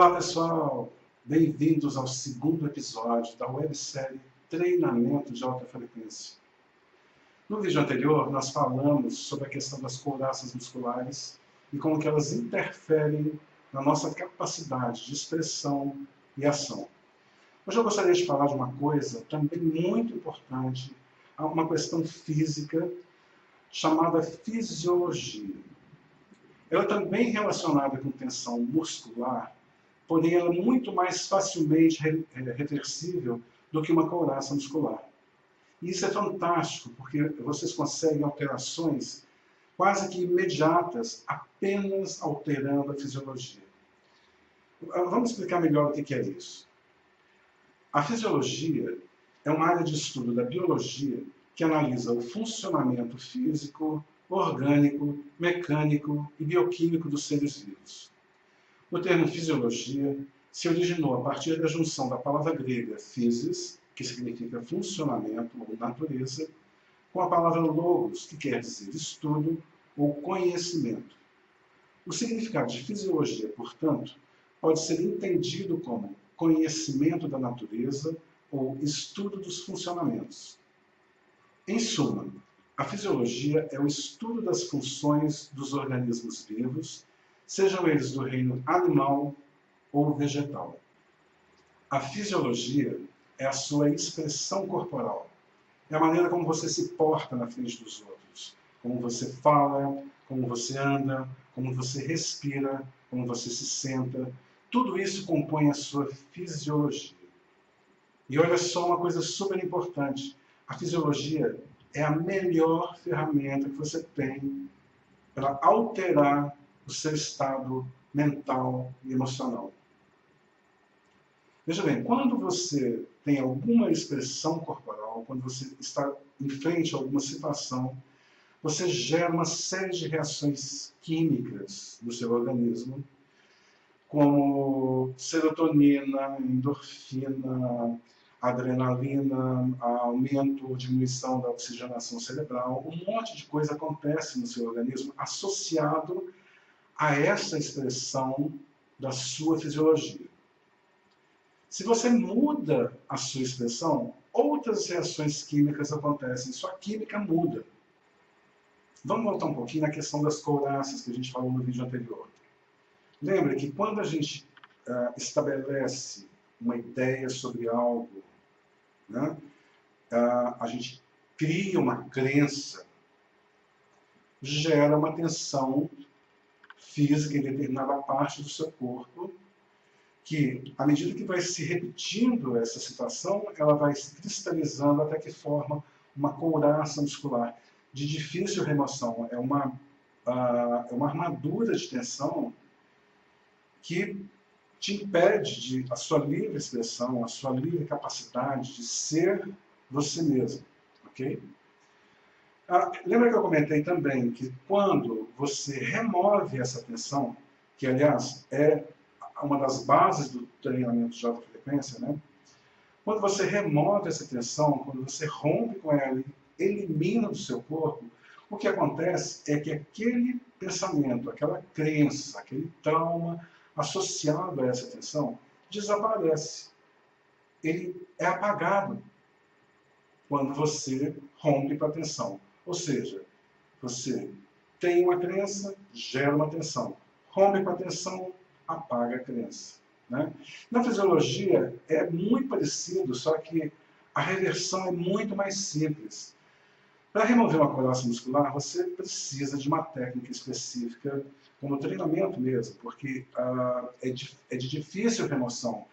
Olá pessoal, bem-vindos ao segundo episódio da websérie Treinamento de Alta Frequência. No vídeo anterior nós falamos sobre a questão das couraças musculares e como que elas interferem na nossa capacidade de expressão e ação. Hoje eu gostaria de falar de uma coisa também muito importante, uma questão física chamada fisiologia. Ela é também relacionada com tensão muscular, porém ela é muito mais facilmente reversível do que uma couraça muscular. E isso é fantástico, porque vocês conseguem alterações quase que imediatas, apenas alterando a fisiologia. Vamos explicar melhor o que é isso. A fisiologia é uma área de estudo da biologia que analisa o funcionamento físico, orgânico, mecânico e bioquímico dos seres vivos. O termo fisiologia se originou a partir da junção da palavra grega physis, que significa funcionamento ou natureza, com a palavra logos, que quer dizer estudo ou conhecimento. O significado de fisiologia, portanto, pode ser entendido como conhecimento da natureza ou estudo dos funcionamentos. Em suma, a fisiologia é o estudo das funções dos organismos vivos, sejam eles do reino animal ou vegetal. A fisiologia é a sua expressão corporal, é a maneira como você se porta na frente dos outros, como você fala, como você anda, como você respira, como você se senta. Tudo isso compõe a sua fisiologia. E olha só uma coisa super importante, a fisiologia é a melhor ferramenta que você tem para alterar o seu estado mental e emocional. Veja bem, quando você tem alguma expressão corporal, quando você está em frente a alguma situação, você gera uma série de reações químicas no seu organismo, como serotonina, endorfina, adrenalina, aumento ou diminuição da oxigenação cerebral. Um monte de coisa acontece no seu organismo associado a essa expressão da sua fisiologia. Se você muda a sua expressão, outras reações químicas acontecem, sua química muda. Vamos voltar um pouquinho na questão das couraças que a gente falou no vídeo anterior. Lembra que quando a gente estabelece uma ideia sobre algo, né, a gente cria uma crença, gera uma tensão física em determinada parte do seu corpo, que, à medida que vai se repetindo essa situação, ela vai se cristalizando até que forma uma couraça muscular de difícil remoção. É uma armadura de tensão que te impede de a sua livre expressão, a sua livre capacidade de ser você mesmo, ok? Lembra que eu comentei também que quando você remove essa tensão, que aliás é uma das bases do treinamento de alta frequência, né? Quando você remove essa tensão, quando você rompe com ela e elimina do seu corpo, o que acontece é que aquele pensamento, aquela crença, aquele trauma associado a essa tensão desaparece. Ele é apagado quando você rompe com a tensão. Ou seja, você tem uma crença, gera uma tensão. Rompe com a tensão, apaga a crença. Né? Na fisiologia é muito parecido, só que a reversão é muito mais simples. Para remover uma couraça muscular, você precisa de uma técnica específica, como treinamento mesmo, porque é de difícil remoção.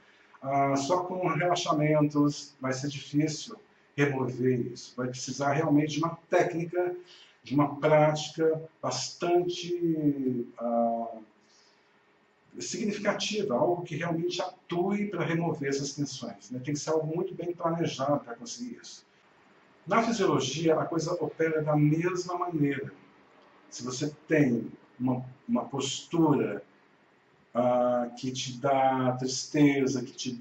Só com relaxamentos vai ser difícil remover isso. Vai precisar realmente de uma técnica, de uma prática bastante significativa, algo que realmente atue para remover essas tensões. Né? Tem que ser algo muito bem planejado para conseguir isso. Na fisiologia, a coisa opera da mesma maneira. Se você tem uma postura que te dá tristeza, que te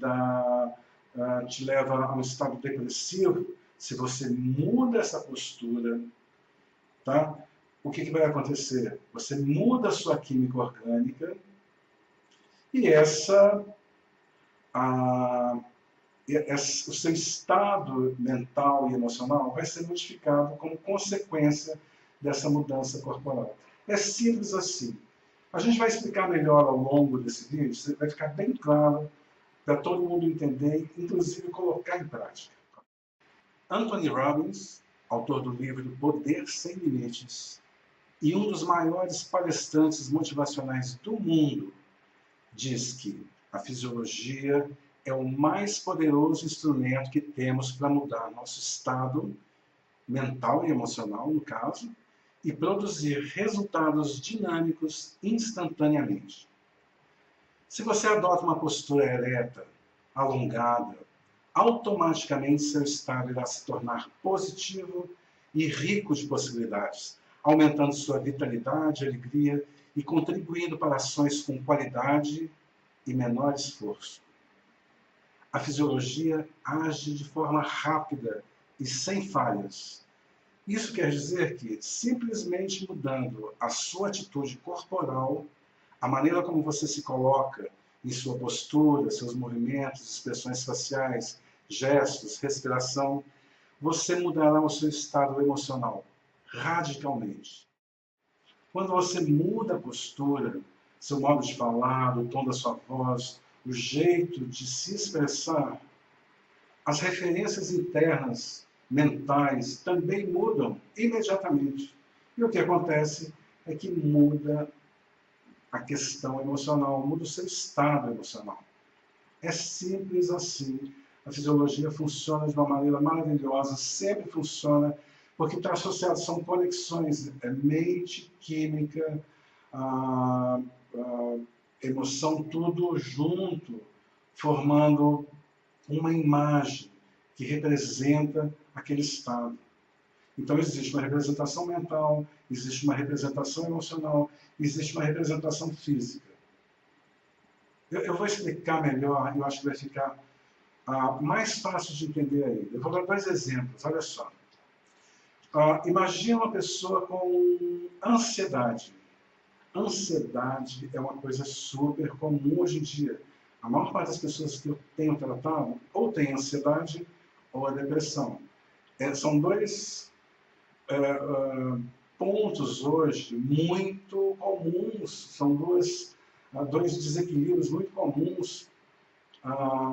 leva a um estado depressivo, se você muda essa postura, tá? O que vai acontecer? Você muda a sua química orgânica E o seu estado mental e emocional vai ser modificado como consequência dessa mudança corporal. É simples assim. A gente vai explicar melhor ao longo desse vídeo, vai ficar bem claro para todo mundo entender, inclusive colocar em prática. Anthony Robbins, autor do livro Poder Sem Limites, e um dos maiores palestrantes motivacionais do mundo, diz que a fisiologia é o mais poderoso instrumento que temos para mudar nosso estado mental e emocional, no caso, e produzir resultados dinâmicos instantaneamente. Se você adota uma postura ereta, alongada, automaticamente seu estado irá se tornar positivo e rico de possibilidades, aumentando sua vitalidade, alegria e contribuindo para ações com qualidade e menor esforço. A fisiologia age de forma rápida e sem falhas. Isso quer dizer que, simplesmente mudando a sua atitude corporal, a maneira como você se coloca em sua postura, seus movimentos, expressões faciais, gestos, respiração, você mudará o seu estado emocional radicalmente. Quando você muda a postura, seu modo de falar, o tom da sua voz, o jeito de se expressar, as referências internas, mentais, também mudam imediatamente. E o que acontece é que muda a questão emocional, muda o seu estado emocional. É simples assim. A fisiologia funciona de uma maneira maravilhosa, sempre funciona, porque está associado, são conexões, mente, química, emoção, tudo junto, formando uma imagem que representa aquele estado. Então existe uma representação mental, existe uma representação emocional, existe uma representação física. Eu vou explicar melhor, eu acho que vai ficar mais fácil de entender aí. Eu vou dar 2 exemplos, olha só. Imagina uma pessoa com ansiedade. Ansiedade é uma coisa super comum hoje em dia. A maior parte das pessoas que eu tenho tratado ou tem ansiedade ou a depressão. São 2 pontos hoje muito comuns, são 2 desequilíbrios muito comuns,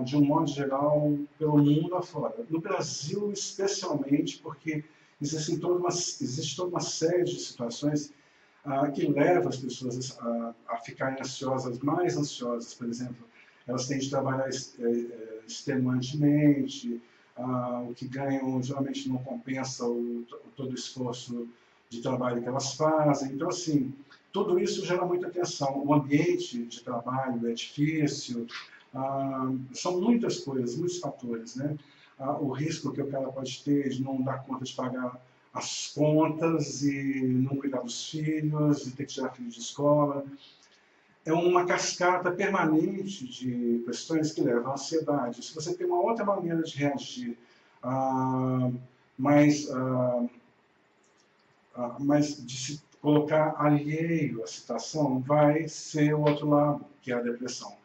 de um modo geral, pelo mundo afora. No Brasil, especialmente, porque existe toda uma série de situações que levam as pessoas a ficarem ansiosas, mais ansiosas, por exemplo. Elas têm de trabalhar extenuantemente, o que ganham geralmente não compensa todo o esforço de trabalho que elas fazem. Então, assim, tudo isso gera muita tensão. O ambiente de trabalho é difícil, são muitas coisas, muitos fatores, né? O risco que o cara pode ter de não dar conta de pagar as contas e não cuidar dos filhos, e ter que tirar filhos de escola. É uma cascata permanente de questões que levam à ansiedade. Se você tem uma outra maneira de reagir, mais de se colocar alheio à situação, vai ser o outro lado, que é a depressão.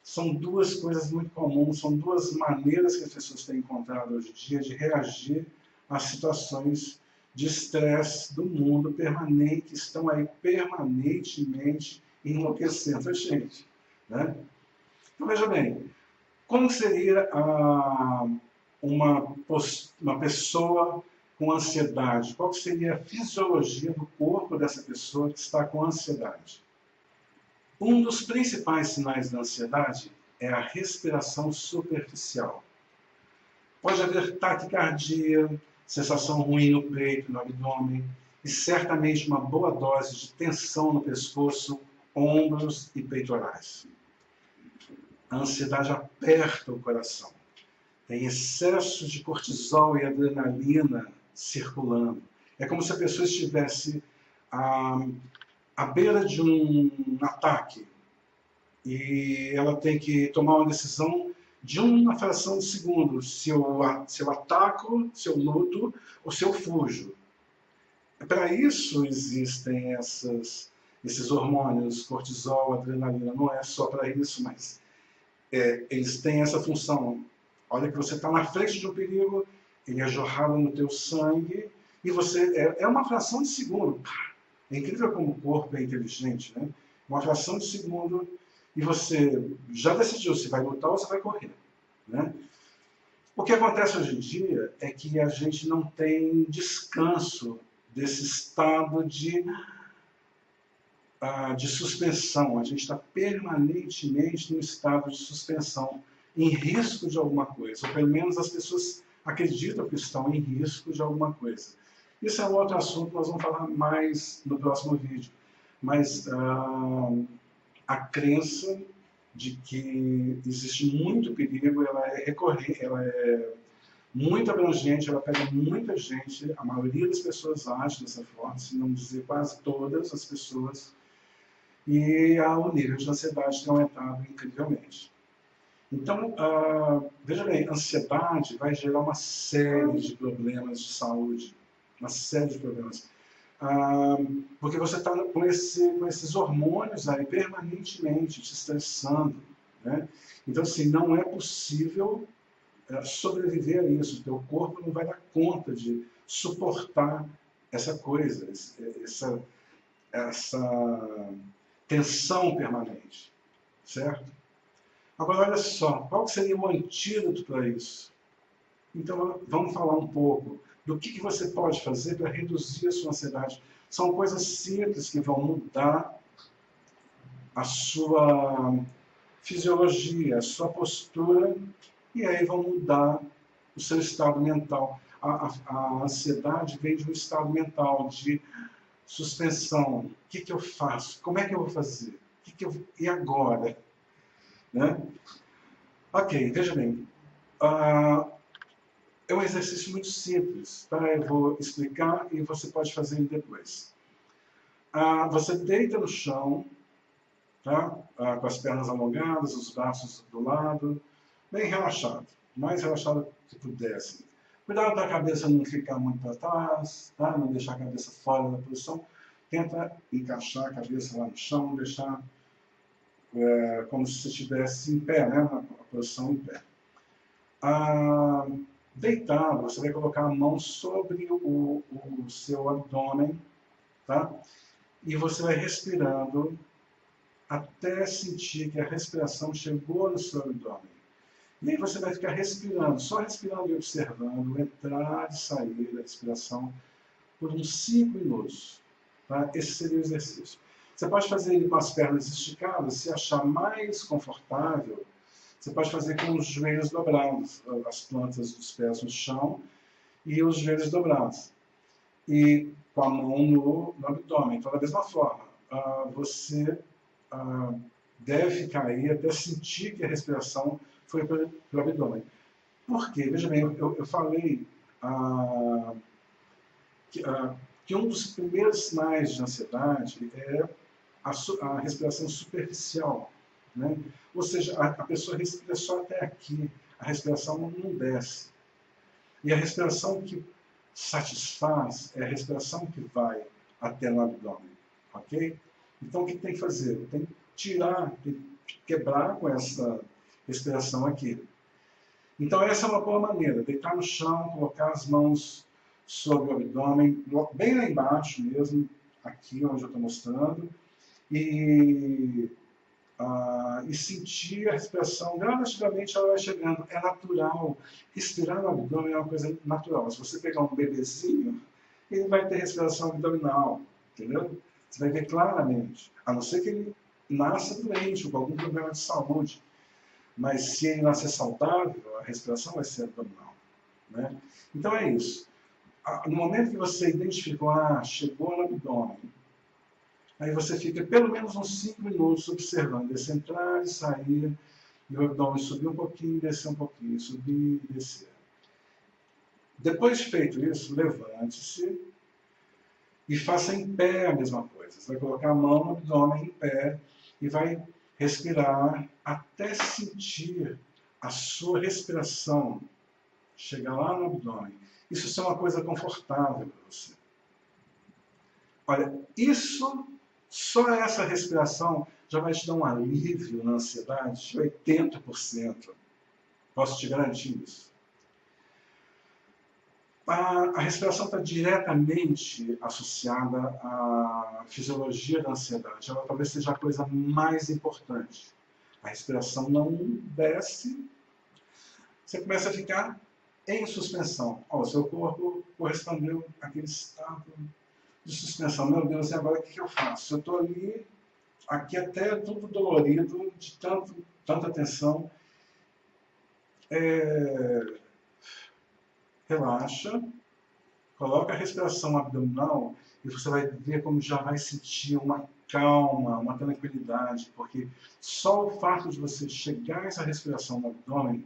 São 2 coisas muito comuns, são 2 maneiras que as pessoas têm encontrado hoje em dia de reagir às situações de estresse do mundo permanente, que estão aí permanentemente enlouquecendo a gente, né? Então, veja bem, como seria uma pessoa com ansiedade? Qual seria a fisiologia do corpo dessa pessoa que está com ansiedade? Um dos principais sinais da ansiedade é a respiração superficial. Pode haver taquicardia, sensação ruim no peito, no abdômen, e certamente uma boa dose de tensão no pescoço, ombros e peitorais. A ansiedade aperta o coração. Tem excesso de cortisol e adrenalina circulando. É como se a pessoa estivesse à beira de um ataque e ela tem que tomar uma decisão de uma fração de segundo, se eu ataco, se eu luto ou se eu fujo. Para isso existem esses hormônios, cortisol, adrenalina, não é só para isso, mas eles têm essa função. Olha que você está na frente de um perigo, ele é jorrado no teu sangue, e você é uma fração de segundo. É incrível como o corpo é inteligente, né? Uma fração de segundo, e você já decidiu se vai lutar ou se vai correr, né? O que acontece hoje em dia é que a gente não tem descanso desse estado de suspensão. A gente está permanentemente num estado de suspensão, em risco de alguma coisa, ou pelo menos as pessoas acreditam que estão em risco de alguma coisa. Isso é um outro assunto que nós vamos falar mais no próximo vídeo. Mas a crença de que existe muito perigo, ela é recorrente, ela é muito abrangente, ela pega muita gente, a maioria das pessoas age dessa forma, se não dizer quase todas as pessoas, e o nível de ansiedade tem aumentado incrivelmente. Então, veja bem, ansiedade vai gerar uma série de problemas de saúde, uma série de problemas. Porque você está com esses hormônios aí permanentemente te estressando, né? Então, assim, não é possível sobreviver a isso. O teu corpo não vai dar conta de suportar essa coisa, essa tensão permanente, certo? Agora, olha só, qual seria o antídoto para isso? Então, vamos falar um pouco do que você pode fazer para reduzir a sua ansiedade. São coisas simples que vão mudar a sua fisiologia, a sua postura, e aí vão mudar o seu estado mental. A ansiedade vem de um estado mental de suspensão. O que eu faço? Como é que eu vou fazer? E agora? Né? Ok, veja bem. É um exercício muito simples, tá? Eu vou explicar e você pode fazer ele depois. Você deita no chão, tá? Com as pernas alongadas, os braços do lado, bem relaxado, o mais relaxado que puder. Assim. Cuidado para a cabeça não ficar muito para trás, tá? Não deixar a cabeça fora da posição. Tenta encaixar a cabeça lá no chão, deixar como se você estivesse em pé, né? Na posição em pé. Deitado, você vai colocar a mão sobre o seu abdômen, tá? E você vai respirando até sentir que a respiração chegou no seu abdômen. E aí você vai ficar respirando, só respirando e observando, entrar e sair da respiração por uns 5 minutos. Tá? Esse seria o exercício. Você pode fazer ele com as pernas esticadas, se achar mais confortável. Você pode fazer com os joelhos dobrados, as plantas dos pés no chão e os joelhos dobrados. E com a mão no abdômen. Então, da mesma forma, você deve ficar aí até sentir que a respiração foi para o abdômen. Por quê? Veja bem, eu falei que um dos primeiros sinais de ansiedade é a respiração superficial. Né? Ou seja, a pessoa respira só até aqui, a respiração não desce. E a respiração que satisfaz é a respiração que vai até no abdômen. Ok? Então, o que tem que fazer? Tem que tirar, tem que quebrar com essa respiração aqui. Então, essa é uma boa maneira. Deitar no chão, colocar as mãos sobre o abdômen, bem lá embaixo mesmo, aqui onde eu estou mostrando, e sentir a respiração, gradativamente ela vai chegando. É natural. Respirar no abdômen é uma coisa natural. Se você pegar um bebezinho, ele vai ter respiração abdominal, entendeu? Você vai ver claramente. A não ser que ele nasça doente ou com algum problema de saúde. Mas se ele nascer saudável, a respiração vai ser abdominal. Né? Então é isso. No momento que você identificou, chegou no abdômen, aí você fica pelo menos uns 5 minutos observando esse entrar e sair, e o abdômen subir um pouquinho, descer um pouquinho, subir e descer. Depois de feito isso, levante-se e faça em pé a mesma coisa. Você vai colocar a mão no abdômen em pé e vai respirar até sentir a sua respiração chegar lá no abdômen. Isso é uma coisa confortável para você. Olha, isso Só essa respiração já vai te dar um alívio na ansiedade de 80%. Posso te garantir isso. A respiração está diretamente associada à fisiologia da ansiedade. Ela talvez seja a coisa mais importante. A respiração não desce, você começa a ficar em suspensão. O seu corpo correspondeu àquele estado de suspensão. Meu Deus, e agora o que eu faço? Eu estou ali, aqui até tudo dolorido, de tanta tensão. Relaxa, coloca a respiração abdominal e você vai ver como já vai sentir uma calma, uma tranquilidade, porque só o fato de você chegar a essa respiração no abdômen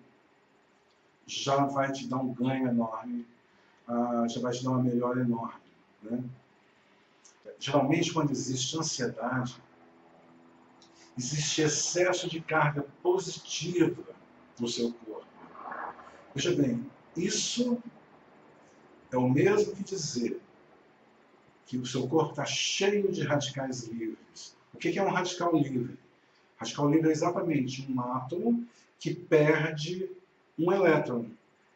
já vai te dar um ganho enorme, já vai te dar uma melhora enorme, né? Geralmente, quando existe ansiedade, existe excesso de carga positiva no seu corpo. Veja bem, isso é o mesmo que dizer que o seu corpo está cheio de radicais livres. O que é um radical livre? Radical livre é exatamente um átomo que perde um elétron.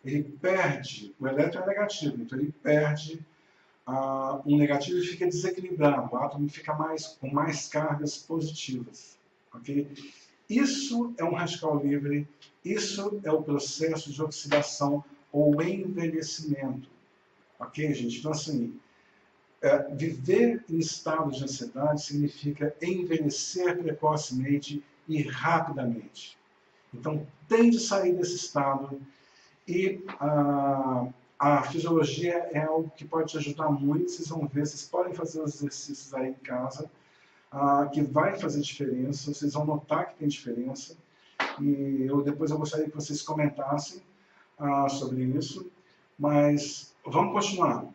Ele perde, o elétron é negativo, então ele perde um negativo e fica desequilibrado. O átomo fica com mais cargas positivas. Okay? Isso é um radical livre, isso é o processo de oxidação ou envelhecimento. Ok, gente? Então, assim, viver em estado de ansiedade significa envelhecer precocemente e rapidamente. Então, tem de sair desse estado e a fisiologia é algo que pode te ajudar muito. Vocês vão ver, vocês podem fazer os exercícios aí em casa, que vai fazer diferença, vocês vão notar que tem diferença. E depois eu gostaria que vocês comentassem sobre isso, mas vamos continuar.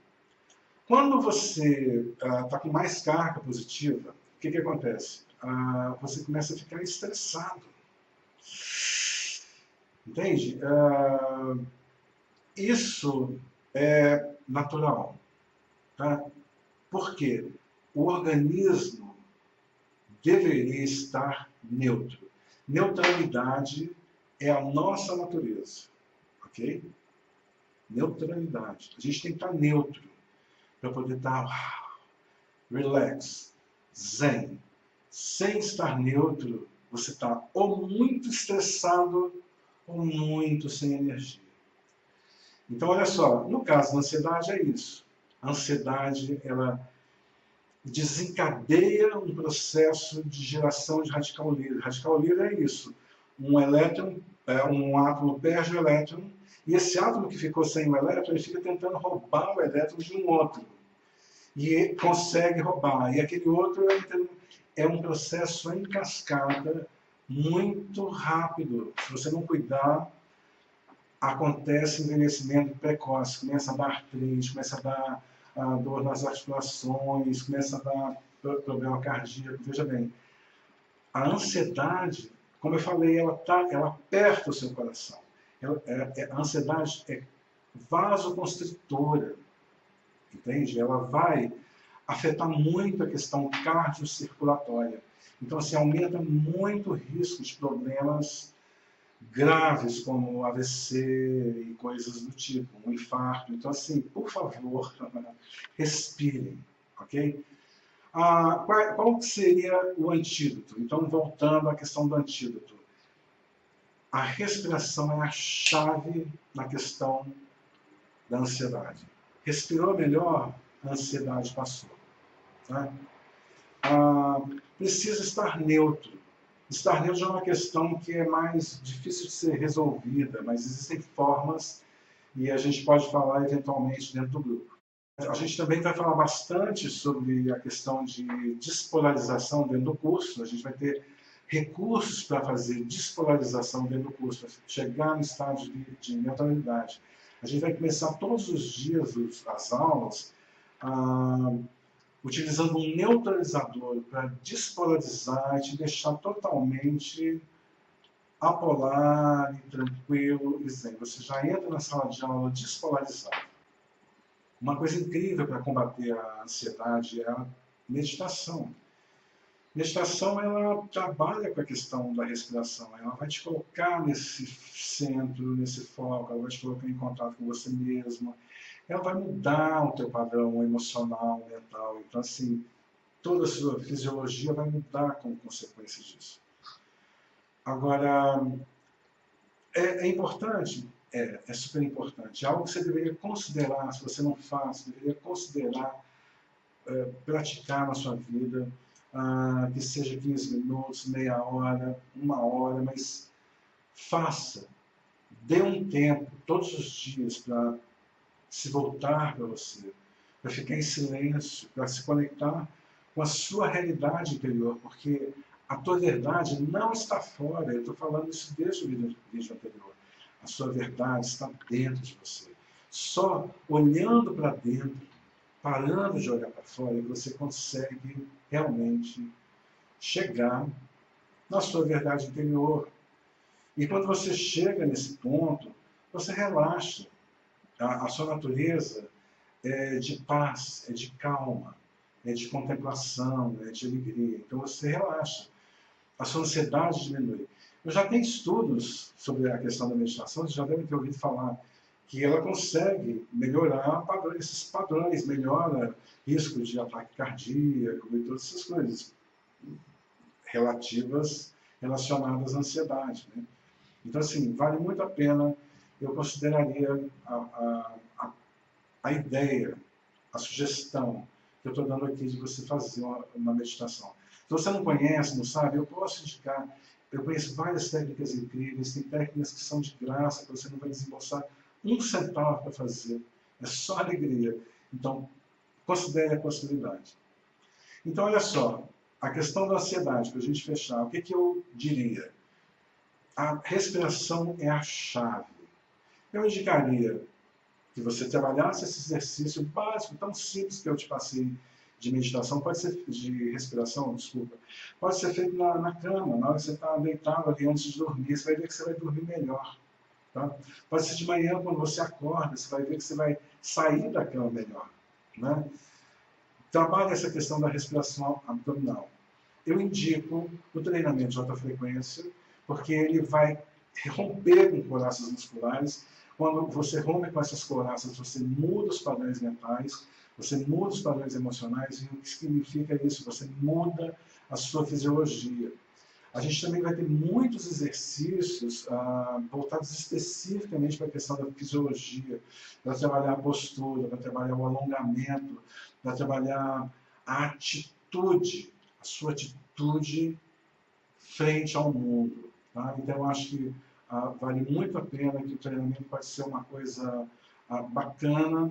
Quando você está com mais carga positiva, o que acontece? Você começa a ficar estressado. Entende? Isso é natural. Tá? Por quê? O organismo deveria estar neutro. Neutralidade é a nossa natureza. Ok? Neutralidade. A gente tem que estar neutro para poder estar relax, zen. Sem estar neutro, você está ou muito estressado ou muito sem energia. Então, olha só, no caso da ansiedade é isso. A ansiedade, ela desencadeia um processo de geração de radical livre. Radical livre é isso. Um átomo perde o elétron, e esse átomo que ficou sem o elétron, ele fica tentando roubar o elétron de um outro. E consegue roubar. E aquele outro é um processo em cascata muito rápido. Se você não cuidar, acontece envelhecimento precoce. Começa a dar artrite, começa a dar dor nas articulações, começa a dar problema cardíaco. Veja bem, a ansiedade, como eu falei, ela aperta o seu coração. A ansiedade é vasoconstritora, entende? Ela vai afetar muito a questão cardiocirculatória. Então, assim, aumenta muito o risco de problemas graves como AVC e coisas do tipo, um infarto. Então, assim, por favor, respirem, ok? Qual seria o antídoto? Então, voltando à questão do antídoto. A respiração é a chave na questão da ansiedade. Respirou melhor, a ansiedade passou. Tá? Precisa estar neutro. Estar neutro é uma questão que é mais difícil de ser resolvida, mas existem formas e a gente pode falar eventualmente dentro do grupo. A gente também vai falar bastante sobre a questão de despolarização dentro do curso. A gente vai ter recursos para fazer despolarização dentro do curso, para chegar no estado de neutralidade. A gente vai começar todos os dias as aulas utilizando um neutralizador para despolarizar e te deixar totalmente apolar, e tranquilo e zen. Você já entra na sala de aula despolarizado. Uma coisa incrível para combater a ansiedade é a meditação. Meditação, ela trabalha com a questão da respiração, ela vai te colocar nesse centro, nesse foco, ela vai te colocar em contato com você mesmo, ela vai mudar o teu padrão emocional, mental. Então, assim, toda a sua fisiologia vai mudar como consequência disso. Agora, é importante? É super importante. É algo que você deveria considerar, se você não faz, você deveria considerar praticar na sua vida, que seja 15 minutos, meia hora, uma hora, mas faça. Dê um tempo, todos os dias, para se voltar para você, para ficar em silêncio, para se conectar com a sua realidade interior, porque a tua verdade não está fora. Eu estou falando isso desde o vídeo anterior. A sua verdade está dentro de você. Só olhando para dentro, parando de olhar para fora, que você consegue realmente chegar na sua verdade interior. E quando você chega nesse ponto, você relaxa. A sua natureza é de paz, é de calma, é de contemplação, é de alegria. Então você relaxa. A sua ansiedade diminui. Eu já tenho estudos sobre a questão da meditação, vocês já devem ter ouvido falar que ela consegue melhorar esses padrões, melhora risco de ataque cardíaco e todas essas coisas relacionadas à ansiedade. Né? Então, assim, vale muito a pena, eu consideraria a ideia, a sugestão que eu estou dando aqui de você fazer uma meditação. Se você não conhece, não sabe, eu posso indicar. Eu conheço várias técnicas incríveis, tem técnicas que são de graça, que você não vai desembolsar um centavo para fazer. É só alegria. Então, considere a possibilidade. Então, olha só, a questão da ansiedade, para a gente fechar, o que eu diria? A respiração é a chave. Eu indicaria que você trabalhasse esse exercício básico, tão simples que eu te passei de meditação, pode ser de respiração, desculpa, pode ser feito na cama, na hora que você está deitado ali antes de dormir, você vai ver que você vai dormir melhor. Tá? Pode ser de manhã, quando você acorda, você vai ver que você vai sair da cama melhor. Né? Trabalhe essa questão da respiração abdominal. Eu indico o treinamento de alta frequência, porque ele vai romper com couraças musculares. Quando você rompe com essas couraças, você muda os padrões mentais, você muda os padrões emocionais, e o que significa isso? Você muda a sua fisiologia. A gente também vai ter muitos exercícios voltados especificamente para a questão da fisiologia, para trabalhar a postura, para trabalhar o alongamento, para trabalhar a atitude, a sua atitude frente ao mundo. Tá? Então, eu acho que vale muito a pena, que o treinamento pode ser uma coisa bacana.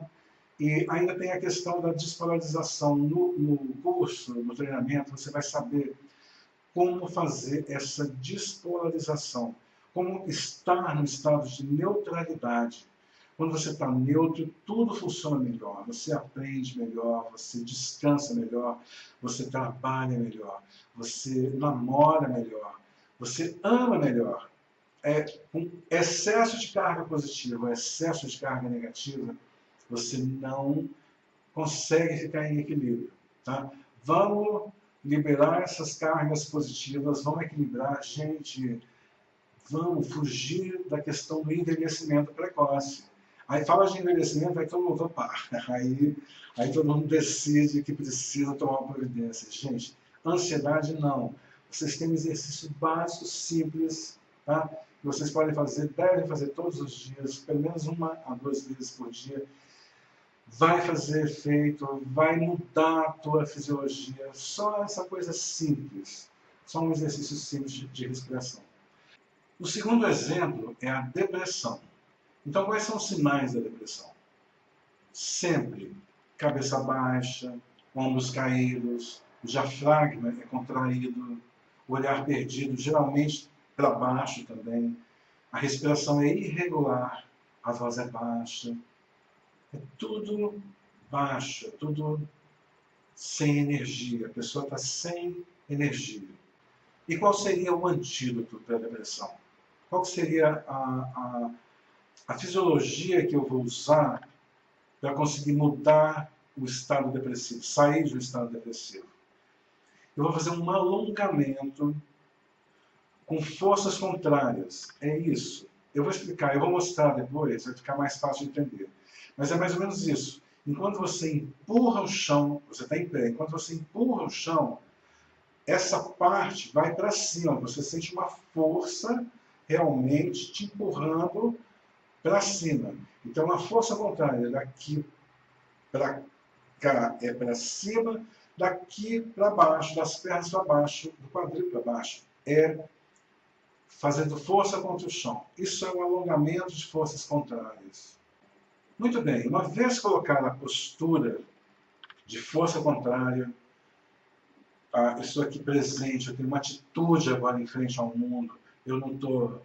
E ainda tem a questão da despolarização. No curso, no treinamento, você vai saber como fazer essa despolarização, como estar no estado de neutralidade. Quando você está neutro, tudo funciona melhor, você aprende melhor, você descansa melhor, você trabalha melhor, você namora melhor, você ama melhor. Com excesso de carga positiva, excesso de carga negativa, você não consegue ficar em equilíbrio. Tá? Vamos liberar essas cargas positivas, vamos equilibrar, gente, vamos fugir da questão do envelhecimento precoce. Aí fala de envelhecimento, aí todo mundo, opa, aí todo mundo decide que precisa tomar uma providência. Gente, ansiedade não. Vocês têm um exercício básico, simples, tá? Que vocês podem fazer, devem fazer todos os dias, pelo menos 1 a 2 vezes por dia. Vai fazer efeito, vai mudar a tua fisiologia. Só essa coisa simples. Só um exercício simples de respiração. O segundo exemplo é a depressão. Então, quais são os sinais da depressão? Sempre cabeça baixa, ombros caídos, o diafragma é contraído, o olhar perdido, geralmente para baixo também. A respiração é irregular, a voz é baixa. É tudo baixo, é tudo sem energia. A pessoa está sem energia. E qual seria o antídoto para a depressão? Qual seria a fisiologia que eu vou usar para conseguir mudar o estado depressivo, sair do estado depressivo? eu vou fazer um alongamento com forças contrárias. É isso. Eu vou explicar, eu vou mostrar depois, vai ficar mais fácil de entender. Mas é mais ou menos isso. Enquanto você empurra o chão, você está em pé, enquanto você empurra o chão, essa parte vai para cima, você sente uma força realmente te empurrando para cima. Então a força contrária daqui para cá é para cima, daqui para baixo, das pernas para baixo, do quadril para baixo, é fazendo força contra o chão. Isso é um alongamento de forças contrárias. Muito bem, uma vez colocada a postura de força contrária, eu estou aqui presente, eu tenho uma atitude agora em frente ao mundo, eu não estou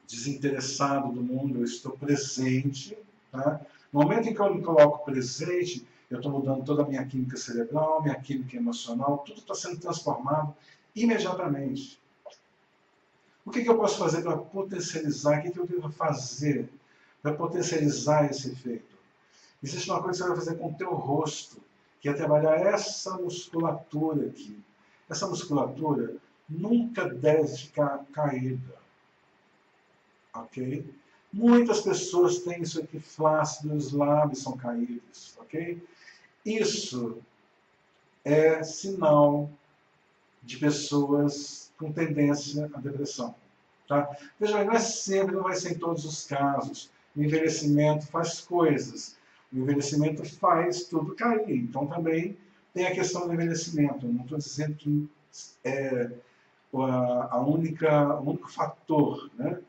desinteressado do mundo, eu estou presente. Tá? No momento em que eu me coloco presente, eu estou mudando toda a minha química cerebral, minha química emocional, tudo está sendo transformado imediatamente. O que eu posso fazer para potencializar? O que eu devo fazer para potencializar esse efeito? Existe uma coisa que você vai fazer com o teu rosto, que é trabalhar essa musculatura aqui. Essa musculatura nunca deve ficar caída. Ok? Muitas pessoas têm isso aqui flácido, os lábios são caídos. Ok? Isso é sinal de pessoas com tendência à depressão. Tá? Veja bem, não é sempre, não vai ser em todos os casos. O envelhecimento faz coisas. O envelhecimento faz tudo cair. Então também tem a questão do envelhecimento. Eu não estou dizendo que é o único fator, né?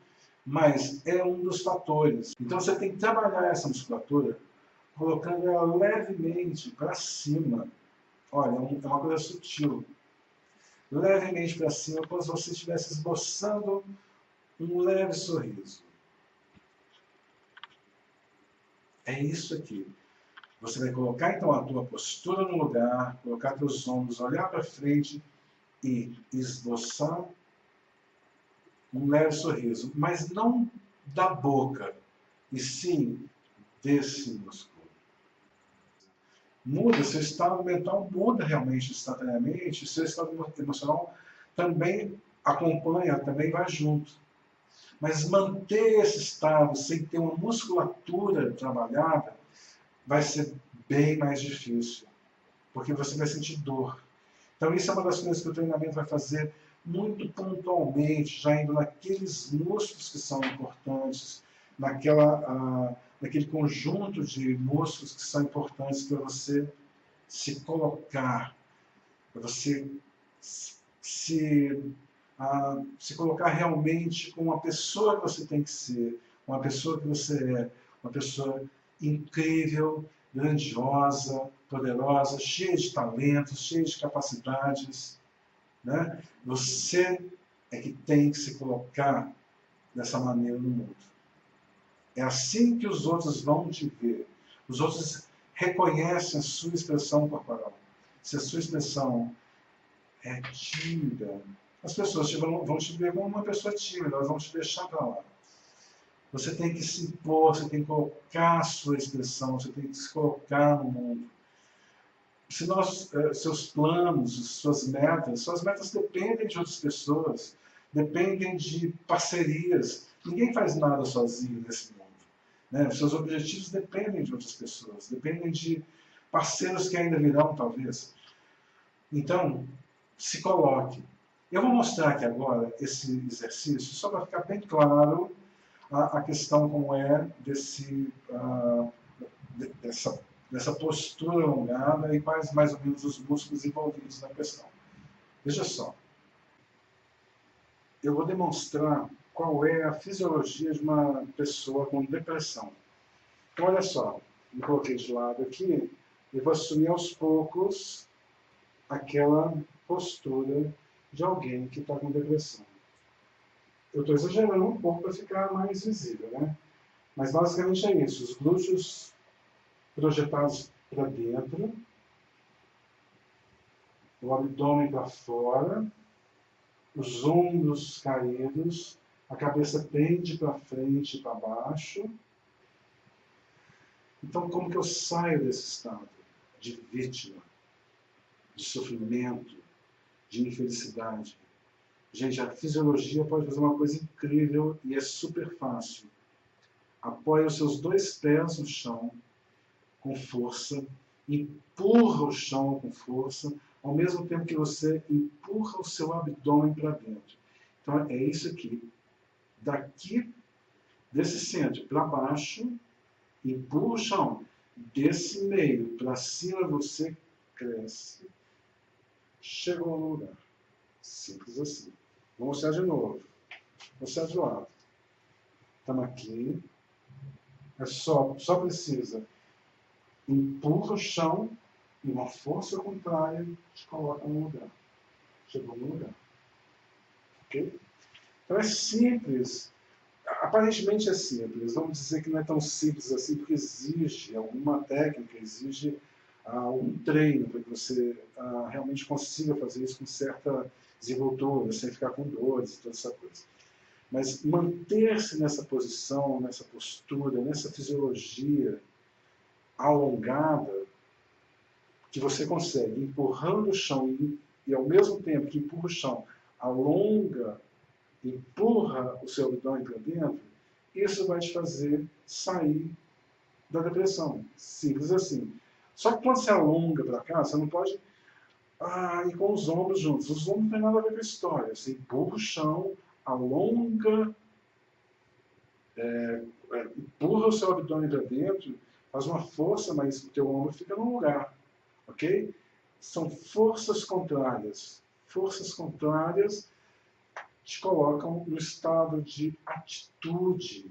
Mas é um dos fatores. Então você tem que trabalhar essa musculatura colocando ela levemente para cima. Olha, é uma coisa sutil. Levemente para cima, como se você estivesse esboçando um leve sorriso. É isso aqui. Você vai colocar então a tua postura no lugar, colocar teus ombros, olhar para frente e esboçar um leve sorriso, mas não da boca, e sim desse músculo. Muda, seu estado mental muda realmente instantaneamente, seu estado emocional também acompanha, também vai junto. Mas manter esse estado sem ter uma musculatura trabalhada vai ser bem mais difícil, porque você vai sentir dor. Então isso é uma das coisas que o treinamento vai fazer muito pontualmente, já indo naqueles músculos que são importantes, naquele conjunto de músculos que são importantes para você se colocar, para você se colocar realmente como uma pessoa que você tem que ser, uma pessoa que você é, uma pessoa incrível, grandiosa, poderosa, cheia de talentos, cheia de capacidades. Né? Você é que tem que se colocar dessa maneira no mundo. É assim que os outros vão te ver. Os outros reconhecem a sua expressão corporal. Se a sua expressão é tímida, as pessoas vão te ver como uma pessoa tímida, elas vão te deixar para lá. Você tem que se impor, você tem que colocar a sua expressão, você tem que se colocar no mundo. Se seus planos, suas metas dependem de outras pessoas, dependem de parcerias. Ninguém faz nada sozinho nesse mundo. Né? Seus objetivos dependem de outras pessoas, dependem de parceiros que ainda virão, talvez. Então, se coloque. Eu vou mostrar aqui agora esse exercício, só para ficar bem claro a questão como é dessa postura alongada e quais mais ou menos os músculos envolvidos na questão. Veja só. Eu vou demonstrar qual é a fisiologia de uma pessoa com depressão. Então, olha só. Me coloquei de lado aqui e vou assumir aos poucos aquela postura de alguém que está com depressão. Eu estou exagerando um pouco para ficar mais visível, né? Mas basicamente é isso. Os glúteos projetados para dentro, o abdômen para fora, os ombros caídos, a cabeça pende para frente e para baixo. Então, como que eu saio desse estado de vítima? de sofrimento, de infelicidade. Gente, a fisiologia pode fazer uma coisa incrível e é super fácil. Apoia os seus 2 pés no chão com força, empurra o chão com força, ao mesmo tempo que você empurra o seu abdômen para dentro. Então é isso aqui. Daqui, desse centro para baixo, empurra o chão. Desse meio para cima você cresce. Chegou no lugar. Simples assim. Vou mostrar de novo. Vou mostrar de lado. Estamos aqui. É só precisa. Empurra o chão e uma força contrária te coloca no lugar. Chegou no lugar. Ok? Então é simples. Aparentemente é simples. Vamos dizer que não é tão simples assim, porque exige alguma técnica, exige um treino para que você realmente consiga fazer isso com certa desenvoltura, sem ficar com dores e toda essa coisa. Mas manter-se nessa posição, nessa postura, nessa fisiologia alongada, que você consegue, empurrando o chão e ao mesmo tempo que empurra o chão, alonga, empurra o seu abdômen para dentro, isso vai te fazer sair da depressão. Simples assim. Só que quando você alonga para cá, você não pode ir com os ombros juntos. Os ombros não tem nada a ver com a história. Você empurra o chão, alonga, empurra o seu abdômen para dentro, faz uma força, mas o teu ombro fica no lugar. Ok? São forças contrárias. Forças contrárias te colocam no estado de atitude,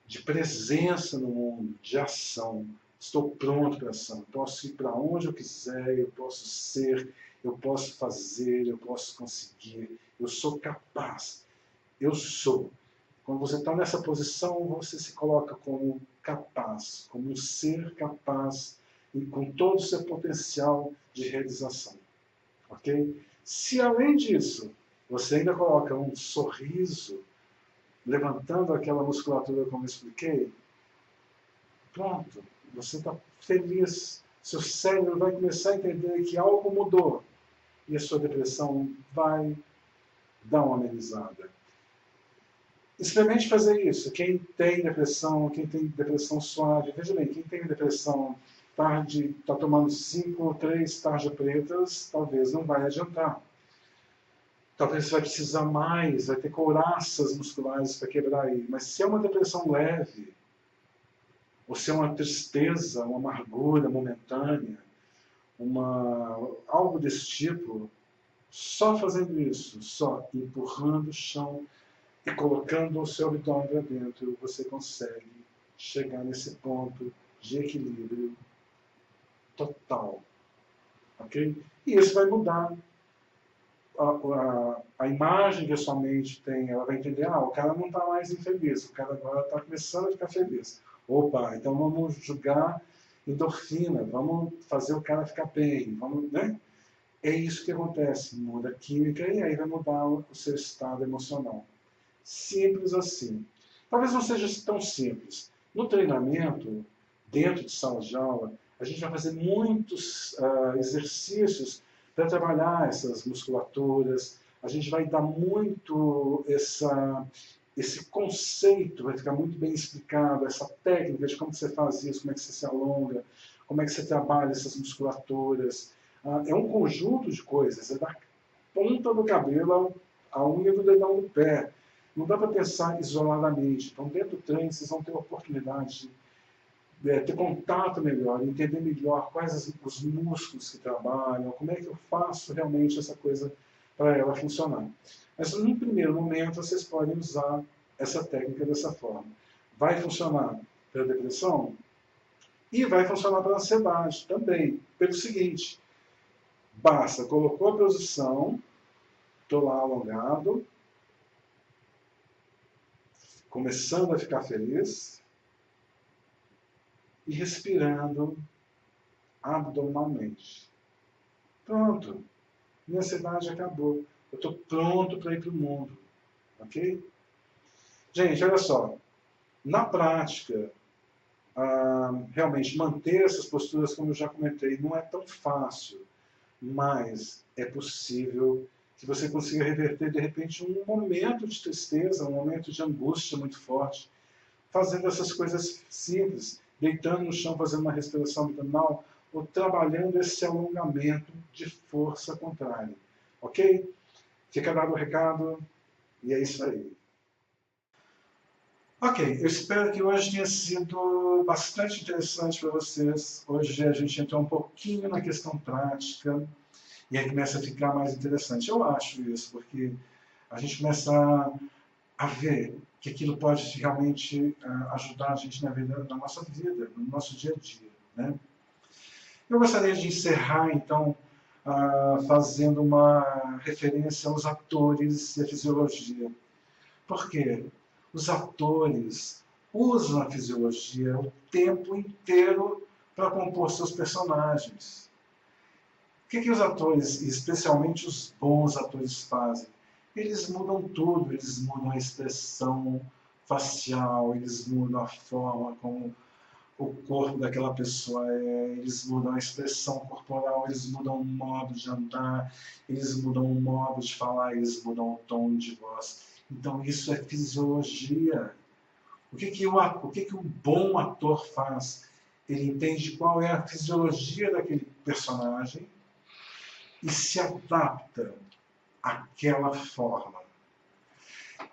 de presença no mundo, de ação. Estou pronto para ação. Posso ir para onde eu quiser, eu posso ser, eu posso fazer, eu posso conseguir. Eu sou capaz. Eu sou. Quando você está nessa posição, você se coloca como capaz, como um ser capaz e com todo o seu potencial de realização. Ok? Se além disso, você ainda coloca um sorriso, levantando aquela musculatura como eu expliquei, pronto, você está feliz. Seu cérebro vai começar a entender que algo mudou e a sua depressão vai dar uma amenizada. Experimente fazer isso. Quem tem depressão suave, veja bem, quem tem depressão tarde, está tomando 5 ou 3 tarjas pretas, talvez não vai adiantar. Talvez você vai precisar mais, vai ter couraças musculares para quebrar aí. Mas se é uma depressão leve, ou se é uma tristeza, uma amargura momentânea, algo desse tipo, só fazendo isso, só empurrando o chão e colocando o seu abdômen para dentro, você consegue chegar nesse ponto de equilíbrio total. Ok? E isso vai mudar a imagem que a sua mente tem. Ela vai entender, o cara não está mais infeliz, o cara agora está começando a ficar feliz. Opa, então vamos jogar endorfina, vamos fazer o cara ficar bem, vamos, né? É isso que acontece, muda a química e aí vai mudar o seu estado emocional. Simples assim. Talvez não seja tão simples. No treinamento, dentro de sala de aula, a gente vai fazer muitos exercícios para trabalhar essas musculaturas. A gente vai dar muito esse conceito, vai ficar muito bem explicado, essa técnica de como você faz isso, como é que você se alonga, como é que você trabalha essas musculaturas. É um conjunto de coisas, é da ponta do cabelo à unha do dedão do pé. Não dá para pensar isoladamente. Então, dentro do treino, vocês vão ter a oportunidade de ter contato melhor, entender melhor quais os músculos que trabalham, como é que eu faço realmente essa coisa para ela funcionar. Mas, num primeiro momento, vocês podem usar essa técnica dessa forma. Vai funcionar para a depressão e vai funcionar para a ansiedade também. Pelo seguinte, basta, colocou a posição, estou lá alongado, começando a ficar feliz e respirando abdominalmente. Pronto. Minha ansiedade acabou. Eu estou pronto para ir para o mundo. Ok? Gente, olha só. Na prática, realmente manter essas posturas, como eu já comentei, não é tão fácil. mas é possível que você consiga reverter, de repente, um momento de tristeza, um momento de angústia muito forte, fazendo essas coisas simples, deitando no chão, fazendo uma respiração abdominal, ou trabalhando esse alongamento de força contrária. Ok? Fica dado o recado, e é isso aí. Ok, eu espero que hoje tenha sido bastante interessante para vocês. Hoje a gente entrou um pouquinho na questão prática, e aí começa a ficar mais interessante. Eu acho isso, porque a gente começa a ver que aquilo pode realmente ajudar a gente na vida, na nossa vida, no nosso dia a dia, né? Eu gostaria de encerrar, então, fazendo uma referência aos atores e à fisiologia. Por quê? Os atores usam a fisiologia o tempo inteiro para compor seus personagens. O que os atores, especialmente os bons atores, fazem? Eles mudam tudo, eles mudam a expressão facial, eles mudam a forma como o corpo daquela pessoa é, eles mudam a expressão corporal, eles mudam o modo de andar, eles mudam o modo de falar, eles mudam o tom de voz. Então isso é fisiologia. O que o bom ator faz? Ele entende qual é a fisiologia daquele personagem e se adapta àquela forma.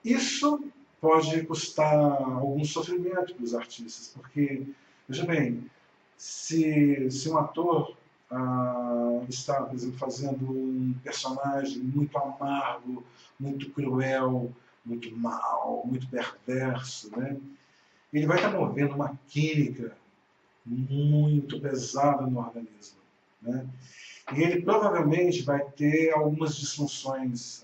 Isso pode custar algum sofrimento para os artistas, porque, veja bem, se um ator está, por exemplo, fazendo um personagem muito amargo, muito cruel, muito mau, muito perverso, né? Ele vai estar movendo uma química muito pesada no organismo, né? E ele provavelmente vai ter algumas disfunções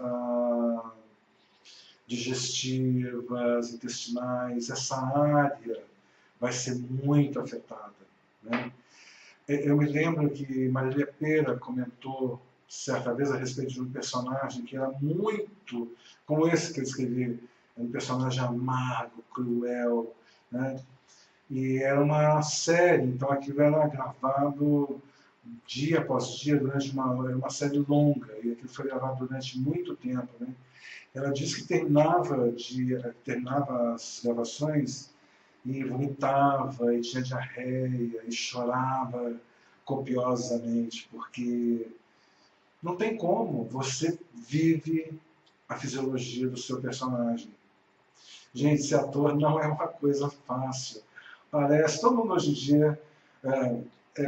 digestivas, intestinais, essa área vai ser muito afetada, né? Eu me lembro que Marília Pêra comentou certa vez a respeito de um personagem que era muito, como esse que eu escrevi, um personagem amargo, cruel, né? E era uma série, então aquilo era gravado dia após dia, durante uma série longa, e aquilo foi gravado durante muito tempo, né? Ela disse que terminava as gravações e vomitava, e tinha diarreia, e chorava copiosamente, porque não tem como, você vive a fisiologia do seu personagem. Gente, ser ator não é uma coisa fácil. Parece, todo mundo hoje em dia,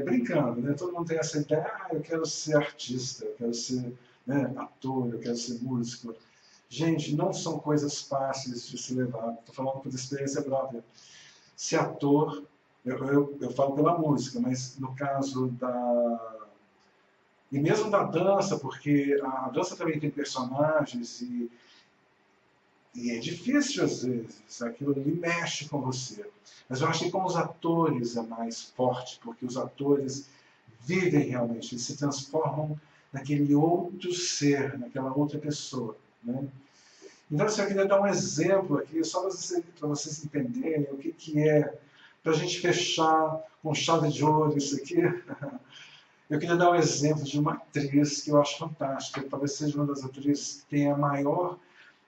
brincando, né? Todo mundo tem essa ideia, eu quero ser artista, eu quero ser, né, ator, eu quero ser músico. Gente, não são coisas fáceis de se levar. Estou falando por experiência própria. Ser ator, eu falo pela música, mas no caso e mesmo da dança, porque a dança também tem personagens e é difícil às vezes, aquilo ali mexe com você. Mas eu acho que com os atores é mais forte, porque os atores vivem realmente, eles se transformam naquele outro ser, naquela outra pessoa, né? Então, eu queria dar um exemplo aqui, só para vocês entenderem o que é, para a gente fechar com chave de ouro isso aqui. Eu queria dar um exemplo de uma atriz que eu acho fantástica, talvez seja uma das atrizes que tenha a maior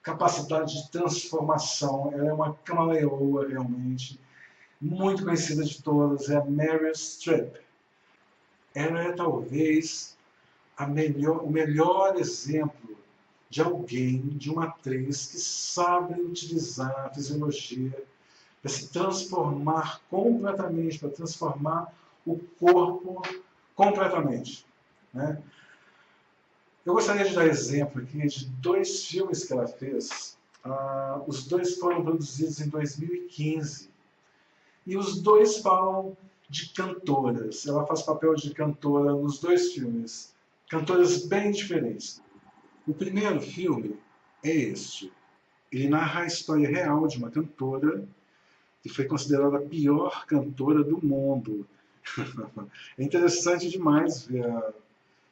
capacidade de transformação. Ela é uma camaleoa, realmente, muito conhecida de todas, é a Meryl Streep. Ela é talvez o melhor exemplo de alguém, de uma atriz que sabe utilizar a fisiologia para se transformar completamente, para transformar o corpo completamente, né? Eu gostaria de dar exemplo aqui de 2 filmes que ela fez. Os 2 foram produzidos em 2015. E os 2 falam de cantoras. Ela faz papel de cantora nos 2 filmes. Cantoras bem diferentes. O primeiro filme é este. Ele narra a história real de uma cantora que foi considerada a pior cantora do mundo. É interessante demais ver a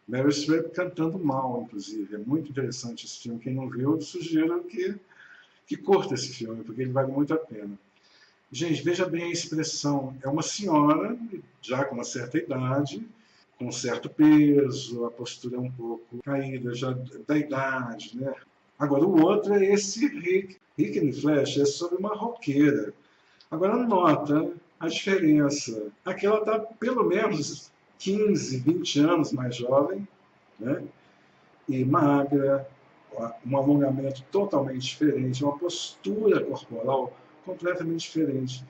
Meryl Streep cantando mal, inclusive. É muito interessante esse filme. Quem não viu, eu sugiro que curta esse filme, porque ele vale muito a pena. Gente, veja bem a expressão. É uma senhora, já com uma certa idade, com certo peso, a postura um pouco caída, já da idade, né? Agora, o outro é esse Rick. Rick in Flash é sobre uma roqueira. Agora, nota a diferença. Aqui ela está pelo menos 15, 20 anos mais jovem, né? E magra, um alongamento totalmente diferente, uma postura corporal completamente diferente.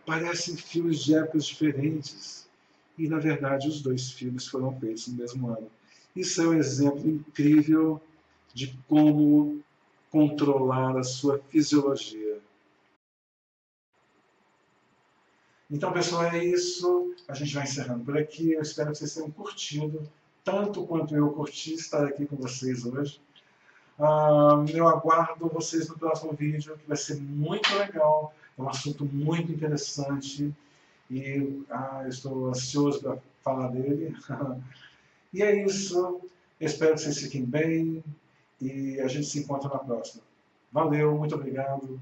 Parecem filmes de épocas diferentes. E, na verdade, os dois filmes foram feitos no mesmo ano. Isso é um exemplo incrível de como controlar a sua fisiologia. Então, pessoal, é isso. A gente vai encerrando por aqui. Eu espero que vocês tenham curtido, tanto quanto eu curti estar aqui com vocês hoje. Eu aguardo vocês no próximo vídeo, que vai ser muito legal. É um assunto muito interessante. E eu estou ansioso para falar dele. E é isso. Espero que vocês fiquem bem. E a gente se encontra na próxima. Valeu, muito obrigado.